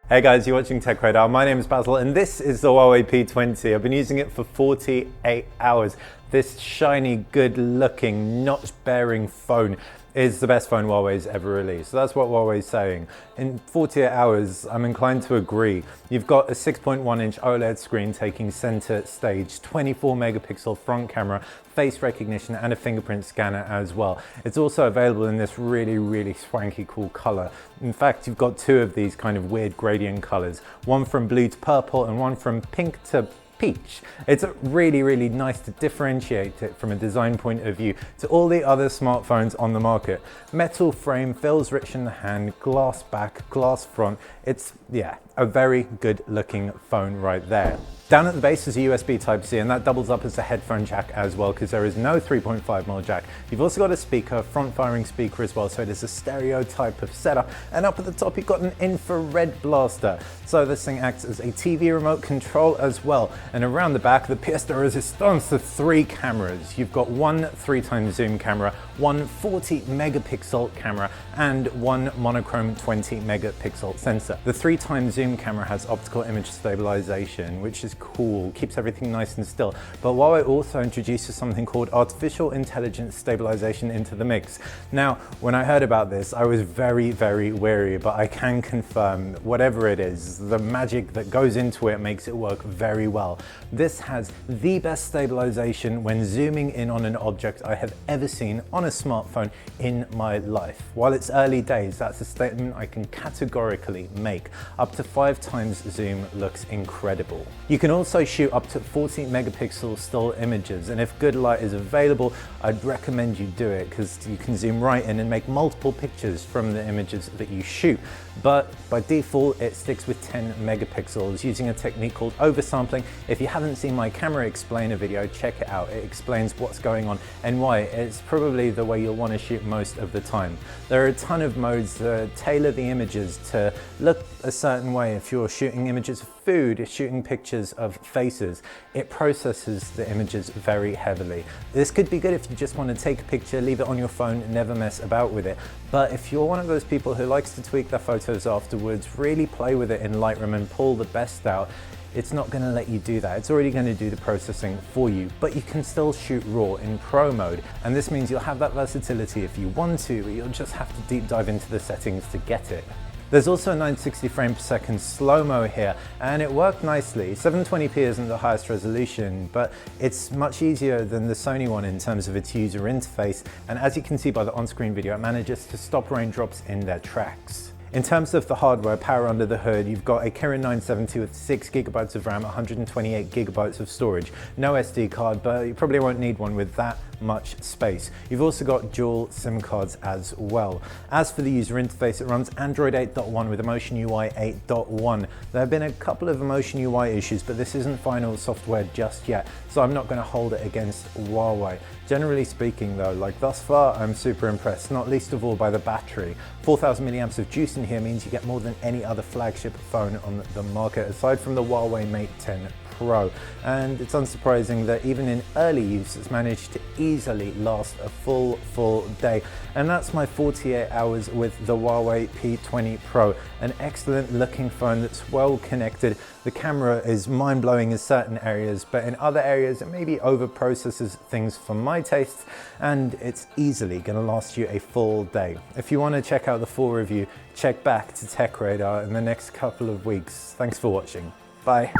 Hey guys, you're watching TechRadar. My name is Basil and this is the Huawei P20. I've been using it for 48 hours. This shiny, good-looking, notch-bearing phone is the best phone Huawei's ever released. So that's what Huawei's saying. In 48 hours, I'm inclined to agree. You've got a 6.1-inch OLED screen taking center stage, 24 megapixel front camera, face recognition and a fingerprint scanner as well. It's also available in this really swanky cool color. In fact, you've got two of these kind of weird gradient colors, one from blue to purple and one from pink to peach. It's really nice to differentiate it from a design point of view to all the other smartphones on the market. Metal frame, feels rich in the hand, glass back, glass front. It's, yeah, a very good looking phone right there. Down at the base is a USB Type-C, and that doubles up as a headphone jack as well because there is no 3.5mm jack. You've also got a speaker, front-firing speaker as well, so it is a stereo type of setup. And up at the top, you've got an infrared blaster. So this thing acts as a TV remote control as well. And around the back, the pièce de résistance, the three cameras. You've got one 3x zoom camera, one 40 megapixel camera, and one monochrome 20 megapixel sensor. The 3x zoom camera has optical image stabilization, which is cool, keeps everything nice and still. But Huawei also introduces something called artificial intelligence stabilization into the mix. Now, when I heard about this, I was very wary, but I can confirm whatever it is, the magic that goes into it makes it work very well. This has the best stabilization when zooming in on an object I have ever seen on a smartphone in my life. While it's early days, that's a statement I can categorically make. Up to 5 times zoom looks incredible. You can also shoot up to 40 megapixel still images, and if good light is available, I'd recommend you do it because you can zoom right in and make multiple pictures from the images that you shoot. But by default, it sticks with 10 megapixels using a technique called oversampling. If you haven't seen my camera explainer video, check it out. It explains what's going on and why. It's probably the way you'll want to shoot most of the time. There are a ton of modes that tailor the images to look a certain way. If you're shooting images of food, if shooting pictures of faces, it processes the images very heavily. This could be good if you just want to take a picture, leave it on your phone, never mess about with it. But if you're one of those people who likes to tweak their photos afterwards, really play with it in Lightroom and pull the best out, it's not going to let you do that. It's already going to do the processing for you, but you can still shoot raw in Pro mode. And this means you'll have that versatility if you want to, but you'll just have to deep dive into the settings to get it. There's also a 960 frame per second slow-mo here, and it worked nicely. 720p isn't the highest resolution, but it's much easier than the Sony one in terms of its user interface, and as you can see by the on-screen video, it manages to stop raindrops in their tracks. In terms of the hardware, power under the hood, you've got a Kirin 970 with 6GB of RAM, 128GB of storage. No SD card, but you probably won't need one with that much space. You've also got dual SIM cards as well. As for the user interface, it runs Android 8.1 with Emotion UI 8.1. There have been a couple of Emotion UI issues, but this isn't final software just yet, so I'm not going to hold it against Huawei. Generally speaking though, like thus far, I'm super impressed, not least of all by the battery. 4000 milliamps of juice in here means you get more than any other flagship phone on the market, aside from the Huawei Mate 10 Pro. And it's unsurprising that even in early use, it's managed to easily last a full day. And that's my 48 hours with the Huawei P20 Pro, an excellent looking phone that's well connected. The camera is mind-blowing in certain areas, but in other areas it maybe over-processes things for my tastes, and it's easily going to last you a full day. If you want to check out the full review, check back to TechRadar in the next couple of weeks. Thanks for watching. Bye.